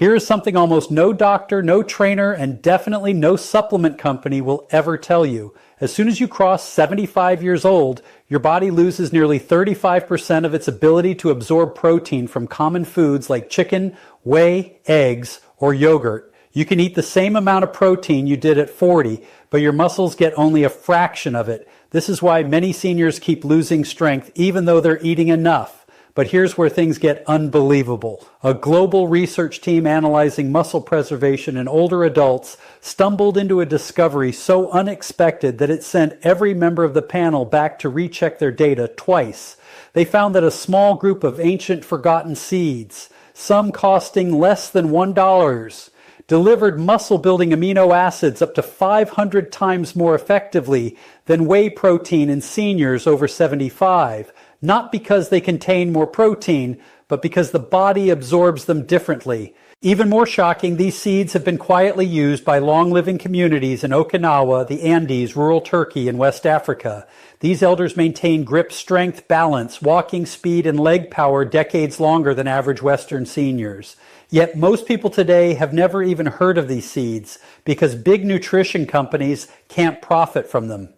Here is something almost no doctor, no trainer, and definitely no supplement company will ever tell you. As soon as you cross 75 years old, your body loses nearly 35% of its ability to absorb protein from common foods like chicken, whey, eggs, or yogurt. You can eat the same amount of protein you did at 40, but your muscles get only a fraction of it. This is why many seniors keep losing strength even though they're eating enough. But here's where things get unbelievable. A global research team analyzing muscle preservation in older adults stumbled into a discovery so unexpected that it sent every member of the panel back to recheck their data twice. They found that a small group of ancient forgotten seeds, some costing less than $1, delivered muscle-building amino acids up to 500 times more effectively than whey protein in seniors over 75. Not because they contain more protein, but because the body absorbs them differently. Even more shocking, these seeds have been quietly used by long-living communities in Okinawa, the Andes, rural Turkey, and West Africa. These elders maintain grip strength, balance, walking speed, and leg power decades longer than average Western seniors. Yet most people today have never even heard of these seeds because big nutrition companies can't profit from them.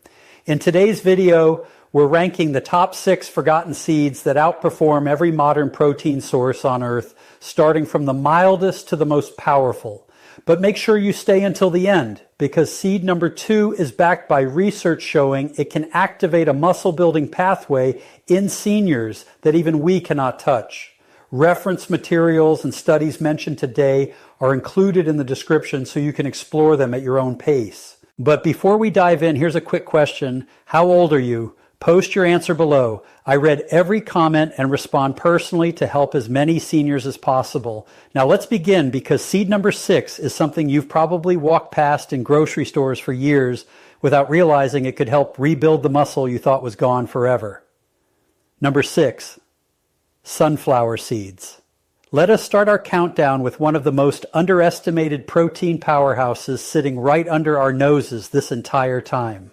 In today's video, we're ranking the top 6 forgotten seeds that outperform every modern protein source on Earth, starting from the mildest to the most powerful. But make sure you stay until the end, because seed number 2 is backed by research showing it can activate a muscle-building pathway in seniors that even we cannot touch. Reference materials and studies mentioned today are included in the description so you can explore them at your own pace. But before we dive in, here's a quick question. How old are you? Post your answer below. I read every comment and respond personally to help as many seniors as possible. Now let's begin, because seed number 6 is something you've probably walked past in grocery stores for years without realizing it could help rebuild the muscle you thought was gone forever. Number 6, sunflower seeds. Let us start our countdown with one of the most underestimated protein powerhouses sitting right under our noses this entire time.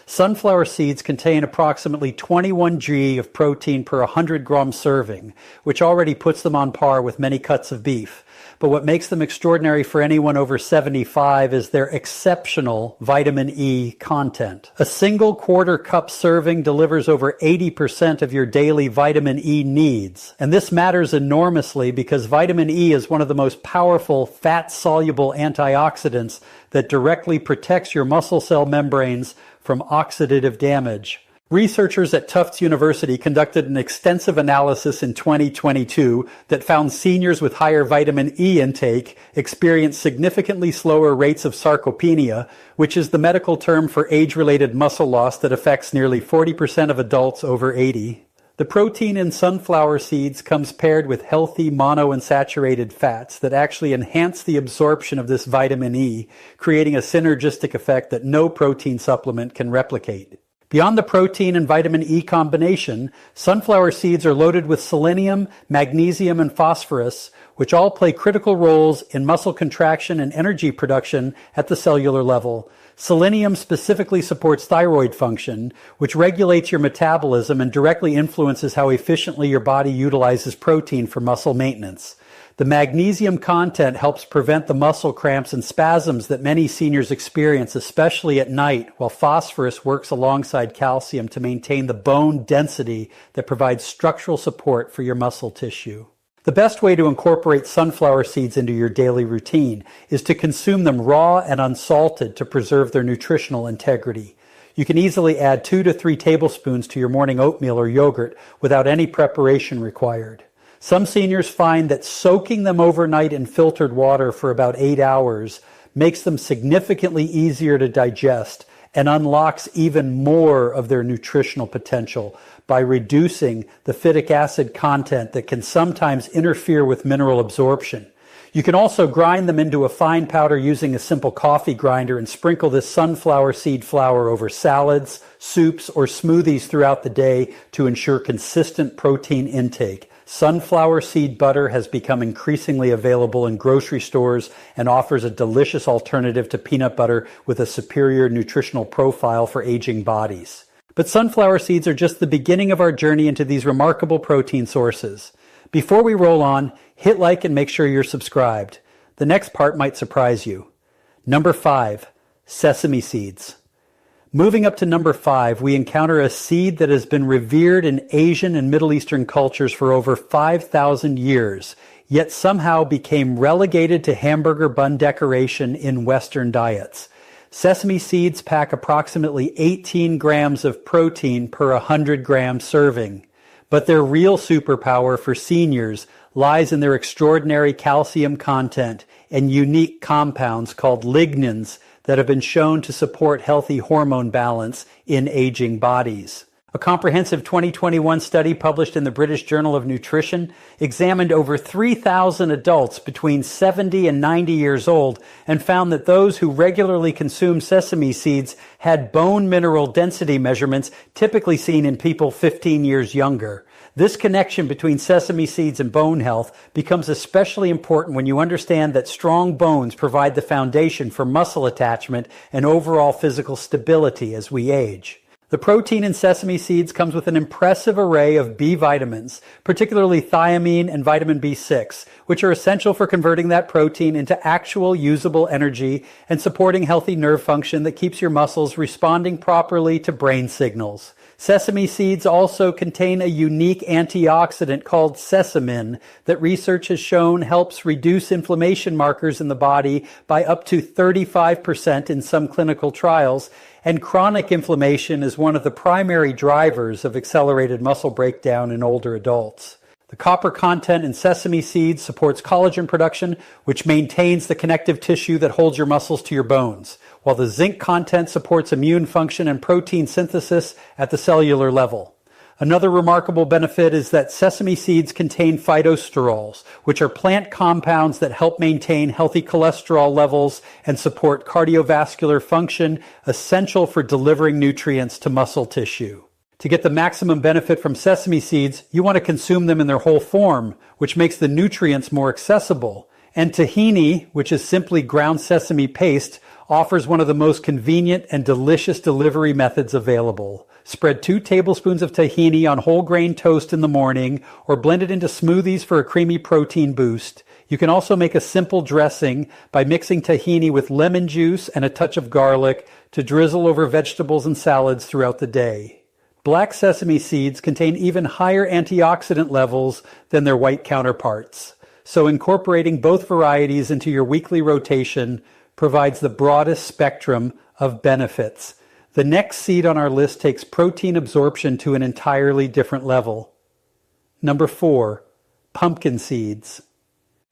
Sunflower seeds contain approximately 21 g of protein per 100 gram serving, which already puts them on par with many cuts of beef. But what makes them extraordinary for anyone over 75 is their exceptional vitamin E content. A single quarter cup serving delivers over 80% of your daily vitamin E needs. And this matters enormously because vitamin E is one of the most powerful fat-soluble antioxidants that directly protects your muscle cell membranes from oxidative damage. Researchers at Tufts University conducted an extensive analysis in 2022 that found seniors with higher vitamin E intake experienced significantly slower rates of sarcopenia, which is the medical term for age-related muscle loss that affects nearly 40% of adults over 80. The protein in sunflower seeds comes paired with healthy monounsaturated fats that actually enhance the absorption of this vitamin E, creating a synergistic effect that no protein supplement can replicate. Beyond the protein and vitamin E combination, sunflower seeds are loaded with selenium, magnesium, and phosphorus, which all play critical roles in muscle contraction and energy production at the cellular level. Selenium specifically supports thyroid function, which regulates your metabolism and directly influences how efficiently your body utilizes protein for muscle maintenance. The magnesium content helps prevent the muscle cramps and spasms that many seniors experience, especially at night, while phosphorus works alongside calcium to maintain the bone density that provides structural support for your muscle tissue. The best way to incorporate sunflower seeds into your daily routine is to consume them raw and unsalted to preserve their nutritional integrity. You can easily add 2 to 3 tablespoons to your morning oatmeal or yogurt without any preparation required. Some seniors find that soaking them overnight in filtered water for about 8 hours makes them significantly easier to digest and unlocks even more of their nutritional potential by reducing the phytic acid content that can sometimes interfere with mineral absorption. You can also grind them into a fine powder using a simple coffee grinder and sprinkle this sunflower seed flour over salads, soups, or smoothies throughout the day to ensure consistent protein intake. Sunflower seed butter has become increasingly available in grocery stores and offers a delicious alternative to peanut butter with a superior nutritional profile for aging bodies. But sunflower seeds are just the beginning of our journey into these remarkable protein sources. Before we roll on, hit like and make sure you're subscribed. The next part might surprise you. Number 5, sesame seeds. Moving up to number 5, we encounter a seed that has been revered in Asian and Middle Eastern cultures for over 5,000 years, yet somehow became relegated to hamburger bun decoration in Western diets. Sesame seeds pack approximately 18 grams of protein per 100-gram serving. But their real superpower for seniors lies in their extraordinary calcium content and unique compounds called lignans that have been shown to support healthy hormone balance in aging bodies. A comprehensive 2021 study published in the British Journal of Nutrition examined over 3,000 adults between 70 and 90 years old and found that those who regularly consumed sesame seeds had bone mineral density measurements typically seen in people 15 years younger. This connection between sesame seeds and bone health becomes especially important when you understand that strong bones provide the foundation for muscle attachment and overall physical stability as we age. The protein in sesame seeds comes with an impressive array of B vitamins, particularly thiamine and vitamin B6, which are essential for converting that protein into actual usable energy and supporting healthy nerve function that keeps your muscles responding properly to brain signals. Sesame seeds also contain a unique antioxidant called sesamin that research has shown helps reduce inflammation markers in the body by up to 35% in some clinical trials, and chronic inflammation is one of the primary drivers of accelerated muscle breakdown in older adults. The copper content in sesame seeds supports collagen production, which maintains the connective tissue that holds your muscles to your bones, while the zinc content supports immune function and protein synthesis at the cellular level. Another remarkable benefit is that sesame seeds contain phytosterols, which are plant compounds that help maintain healthy cholesterol levels and support cardiovascular function, essential for delivering nutrients to muscle tissue. To get the maximum benefit from sesame seeds, you want to consume them in their whole form, which makes the nutrients more accessible. And tahini, which is simply ground sesame paste, offers one of the most convenient and delicious delivery methods available. Spread 2 tablespoons of tahini on whole grain toast in the morning or blend it into smoothies for a creamy protein boost. You can also make a simple dressing by mixing tahini with lemon juice and a touch of garlic to drizzle over vegetables and salads throughout the day. Black sesame seeds contain even higher antioxidant levels than their white counterparts. So incorporating both varieties into your weekly rotation provides the broadest spectrum of benefits. The next seed on our list takes protein absorption to an entirely different level. Number 4, pumpkin seeds.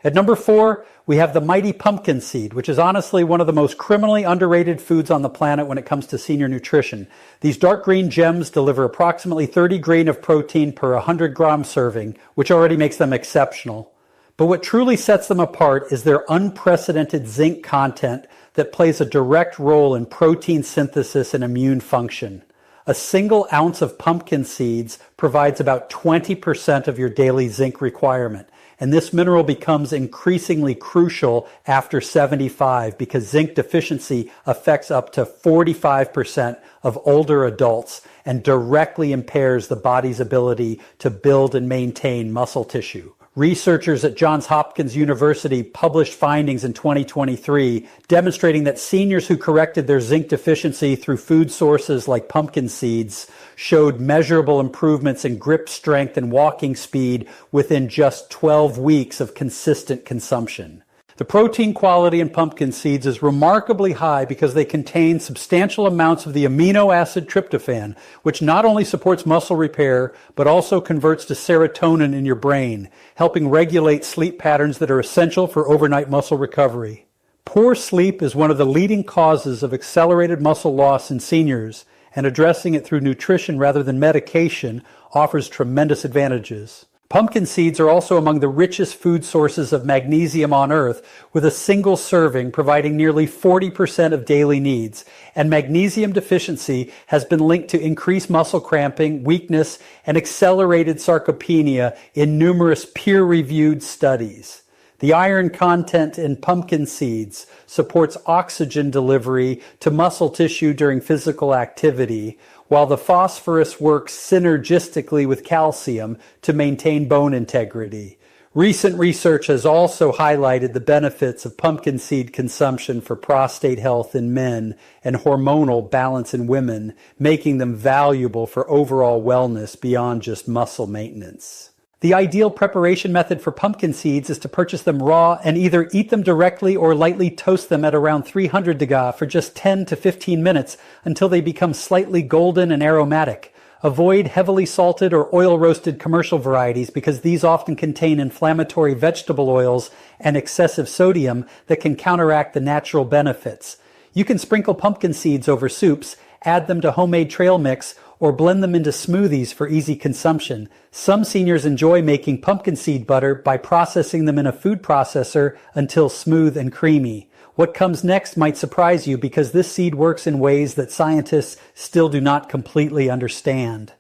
At number 4, we have the mighty pumpkin seed, which is honestly one of the most criminally underrated foods on the planet when it comes to senior nutrition. These dark green gems deliver approximately 30 grain of protein per 100-gram serving, which already makes them exceptional. But what truly sets them apart is their unprecedented zinc content that plays a direct role in protein synthesis and immune function. A single ounce of pumpkin seeds provides about 20% of your daily zinc requirement. And this mineral becomes increasingly crucial after 75 because zinc deficiency affects up to 45% of older adults and directly impairs the body's ability to build and maintain muscle tissue. Researchers at Johns Hopkins University published findings in 2023 demonstrating that seniors who corrected their zinc deficiency through food sources like pumpkin seeds showed measurable improvements in grip strength and walking speed within just 12 weeks of consistent consumption. The protein quality in pumpkin seeds is remarkably high because they contain substantial amounts of the amino acid tryptophan, which not only supports muscle repair, but also converts to serotonin in your brain, helping regulate sleep patterns that are essential for overnight muscle recovery. Poor sleep is one of the leading causes of accelerated muscle loss in seniors, and addressing it through nutrition rather than medication offers tremendous advantages. Pumpkin seeds are also among the richest food sources of magnesium on Earth, with a single serving providing nearly 40% of daily needs. And magnesium deficiency has been linked to increased muscle cramping, weakness, and accelerated sarcopenia in numerous peer-reviewed studies. The iron content in pumpkin seeds supports oxygen delivery to muscle tissue during physical activity, while the phosphorus works synergistically with calcium to maintain bone integrity. Recent research has also highlighted the benefits of pumpkin seed consumption for prostate health in men and hormonal balance in women, making them valuable for overall wellness beyond just muscle maintenance. The ideal preparation method for pumpkin seeds is to purchase them raw and either eat them directly or lightly toast them at around 300 degrees for just 10 to 15 minutes until they become slightly golden and aromatic. Avoid heavily salted or oil-roasted commercial varieties because these often contain inflammatory vegetable oils and excessive sodium that can counteract the natural benefits. You can sprinkle pumpkin seeds over soups, add them to homemade trail mix, or blend them into smoothies for easy consumption. Some seniors enjoy making pumpkin seed butter by processing them in a food processor until smooth and creamy. What comes next might surprise you because this seed works in ways that scientists still do not completely understand.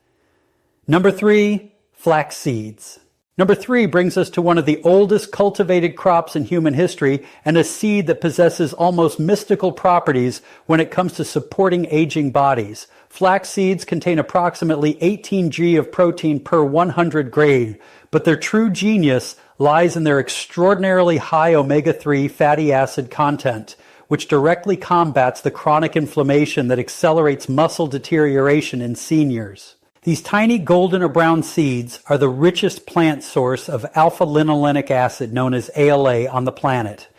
Number 3, flax seeds. Number 3 brings us to one of the oldest cultivated crops in human history and a seed that possesses almost mystical properties when it comes to supporting aging bodies. Flax seeds contain approximately 18 g of protein per 100 grams, but their true genius lies in their extraordinarily high omega-3 fatty acid content, which directly combats the chronic inflammation that accelerates muscle deterioration in seniors. These tiny golden or brown seeds are the richest plant source of alpha-linolenic acid, known as ALA, on the planet.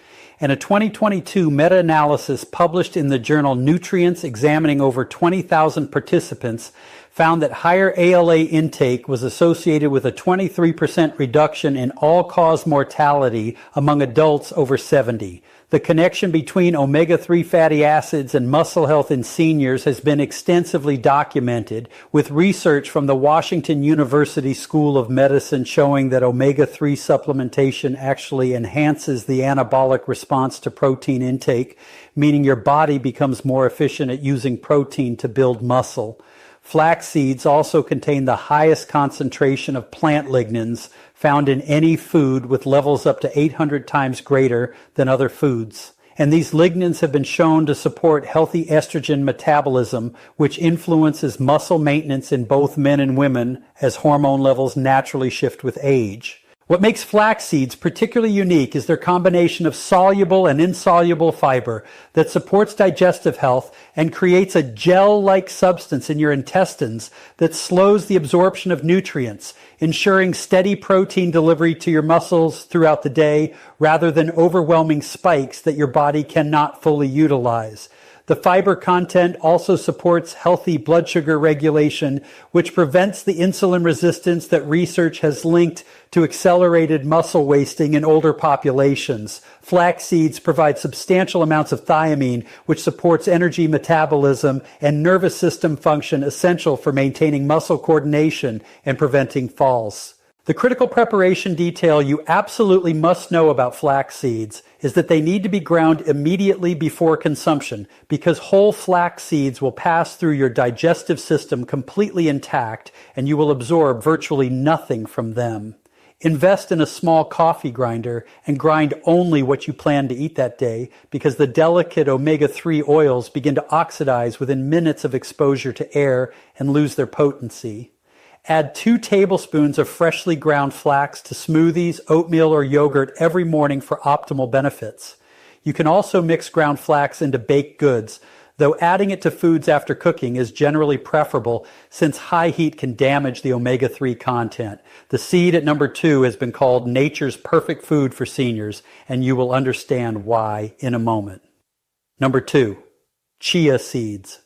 And a 2022 meta-analysis published in the journal Nutrients, examining over 20,000 participants, found that higher ALA intake was associated with a 23% reduction in all-cause mortality among adults over 70. The connection between omega-3 fatty acids and muscle health in seniors has been extensively documented, with research from the Washington University School of Medicine showing that omega-3 supplementation actually enhances the anabolic response to protein intake, meaning your body becomes more efficient at using protein to build muscle. Flax seeds also contain the highest concentration of plant lignans found in any food, with levels up to 800 times greater than other foods. And these lignans have been shown to support healthy estrogen metabolism, which influences muscle maintenance in both men and women as hormone levels naturally shift with age. What makes flax seeds particularly unique is their combination of soluble and insoluble fiber that supports digestive health and creates a gel-like substance in your intestines that slows the absorption of nutrients, ensuring steady protein delivery to your muscles throughout the day rather than overwhelming spikes that your body cannot fully utilize. The fiber content also supports healthy blood sugar regulation, which prevents the insulin resistance that research has linked to accelerated muscle wasting in older populations. Flax seeds provide substantial amounts of thiamine, which supports energy metabolism and nervous system function, essential for maintaining muscle coordination and preventing falls. The critical preparation detail you absolutely must know about flax seeds is that they need to be ground immediately before consumption, because whole flax seeds will pass through your digestive system completely intact and you will absorb virtually nothing from them. Invest in a small coffee grinder and grind only what you plan to eat that day, because the delicate omega-3 oils begin to oxidize within minutes of exposure to air and lose their potency. Add 2 tablespoons of freshly ground flax to smoothies, oatmeal, or yogurt every morning for optimal benefits. You can also mix ground flax into baked goods, though adding it to foods after cooking is generally preferable since high heat can damage the omega-3 content. The seed at number 2 has been called nature's perfect food for seniors, and you will understand why in a moment. Number 2, chia seeds.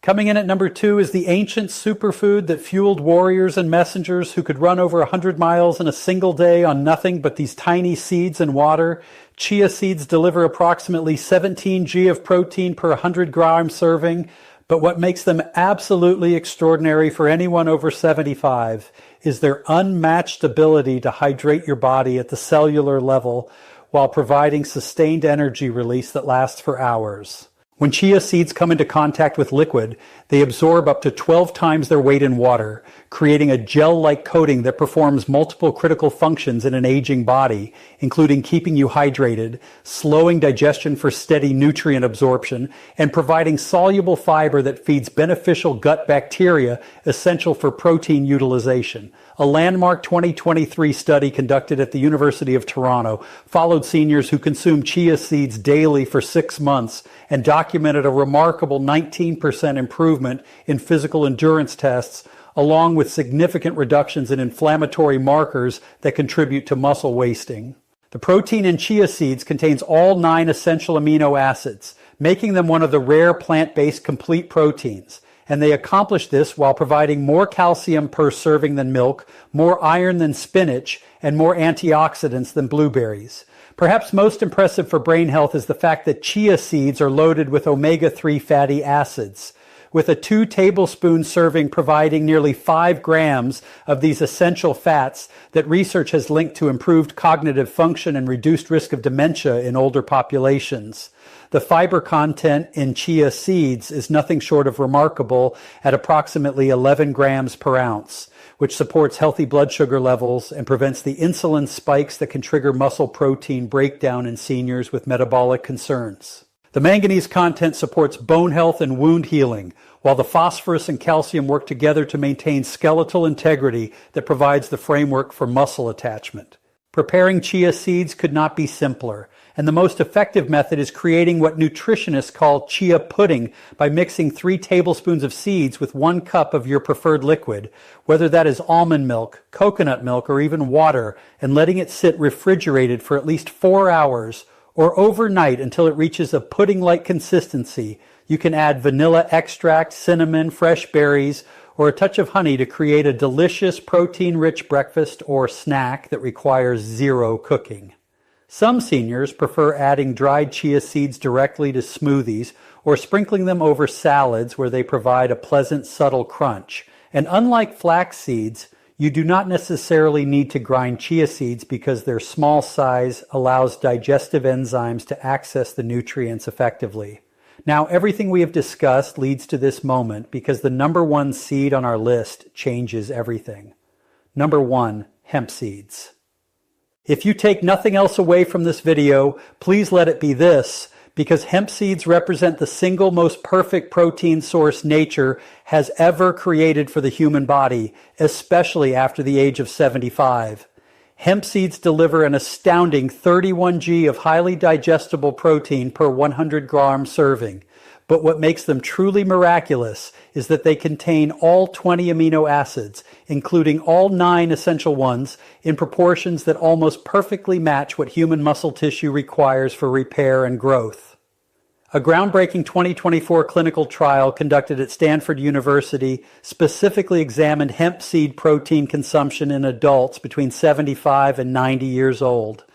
Coming in at number 2 is the ancient superfood that fueled warriors and messengers who could run over 100 miles in a single day on nothing but these tiny seeds and water. Chia seeds deliver approximately 17 g of protein per 100 gram serving, but what makes them absolutely extraordinary for anyone over 75 is their unmatched ability to hydrate your body at the cellular level while providing sustained energy release that lasts for hours. When chia seeds come into contact with liquid, they absorb up to 12 times their weight in water, creating a gel-like coating that performs multiple critical functions in an aging body, including keeping you hydrated, slowing digestion for steady nutrient absorption, and providing soluble fiber that feeds beneficial gut bacteria essential for protein utilization. A landmark 2023 study conducted at the University of Toronto followed seniors who consumed chia seeds daily for 6 months and documented a remarkable 19% improvement in physical endurance tests, along with significant reductions in inflammatory markers that contribute to muscle wasting. The protein in chia seeds contains all 9 essential amino acids, making them one of the rare plant-based complete proteins. And they accomplish this while providing more calcium per serving than milk, more iron than spinach, and more antioxidants than blueberries. Perhaps most impressive for brain health is the fact that chia seeds are loaded with omega-3 fatty acids, with a 2 tablespoon serving providing nearly 5 grams of these essential fats that research has linked to improved cognitive function and reduced risk of dementia in older populations. The fiber content in chia seeds is nothing short of remarkable at approximately 11 grams per ounce, which supports healthy blood sugar levels and prevents the insulin spikes that can trigger muscle protein breakdown in seniors with metabolic concerns. The manganese content supports bone health and wound healing, while the phosphorus and calcium work together to maintain skeletal integrity that provides the framework for muscle attachment. Preparing chia seeds could not be simpler, and the most effective method is creating what nutritionists call chia pudding by mixing 3 tablespoons of seeds with 1 cup of your preferred liquid, whether that is almond milk, coconut milk, or even water, and letting it sit refrigerated for at least 4 hours or overnight until it reaches a pudding-like consistency. You can add vanilla extract, cinnamon, fresh berries, or a touch of honey to create a delicious protein-rich breakfast or snack that requires 0 cooking. Some seniors prefer adding dried chia seeds directly to smoothies or sprinkling them over salads where they provide a pleasant, subtle crunch. And unlike flax seeds, you do not necessarily need to grind chia seeds because their small size allows digestive enzymes to access the nutrients effectively. Now, everything we have discussed leads to this moment because the number 1 seed on our list changes everything. Number 1, hemp seeds. If you take nothing else away from this video, please let it be this, because hemp seeds represent the single most perfect protein source nature has ever created for the human body, especially after the age of 75. Hemp seeds deliver an astounding 31 g of highly digestible protein per 100 gram serving. But what makes them truly miraculous is that they contain all 20 amino acids, including all 9 essential ones, in proportions that almost perfectly match what human muscle tissue requires for repair and growth. A groundbreaking 2024 clinical trial conducted at Stanford University specifically examined hemp seed protein consumption in adults between 75 and 90 years old.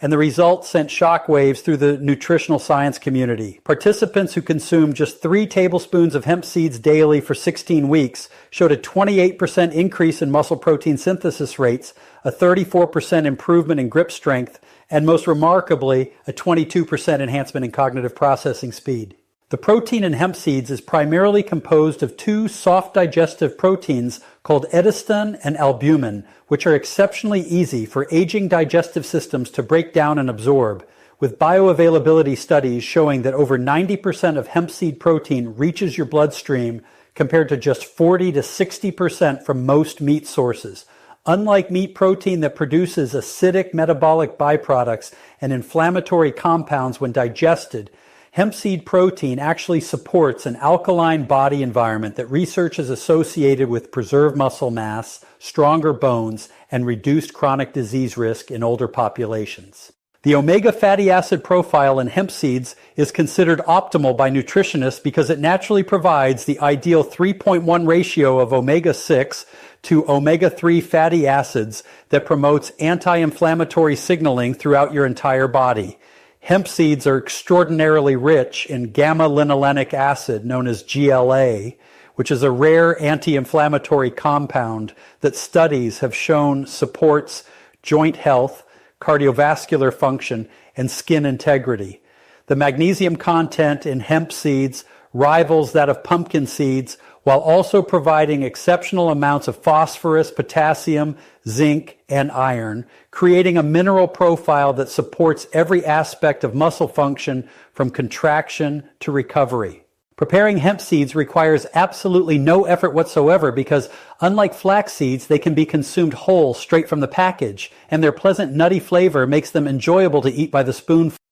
And the results sent shockwaves through the nutritional science community. Participants who consumed just 3 tablespoons of hemp seeds daily for 16 weeks showed a 28% increase in muscle protein synthesis rates, a 34% improvement in grip strength, and most remarkably, a 22% enhancement in cognitive processing speed. The protein in hemp seeds is primarily composed of 2 soft digestive proteins called edestin and albumin, which are exceptionally easy for aging digestive systems to break down and absorb, with bioavailability studies showing that over 90% of hemp seed protein reaches your bloodstream compared to just 40 to 60% from most meat sources. Unlike meat protein that produces acidic metabolic byproducts and inflammatory compounds when digested, hemp seed protein actually supports an alkaline body environment that research has associated with preserved muscle mass, stronger bones, and reduced chronic disease risk in older populations. The omega fatty acid profile in hemp seeds is considered optimal by nutritionists because it naturally provides the ideal 3.1 ratio of omega-6 to omega-3 fatty acids that promotes anti-inflammatory signaling throughout your entire body. Hemp seeds are extraordinarily rich in gamma-linolenic acid, known as GLA, which is a rare anti-inflammatory compound that studies have shown supports joint health, cardiovascular function, and skin integrity. The magnesium content in hemp seeds rivals that of pumpkin seeds, while also providing exceptional amounts of phosphorus, potassium, zinc, and iron, creating a mineral profile that supports every aspect of muscle function from contraction to recovery. Preparing hemp seeds requires absolutely no effort whatsoever because, unlike flax seeds, they can be consumed whole straight from the package, and their pleasant nutty flavor makes them enjoyable to eat by the spoonful.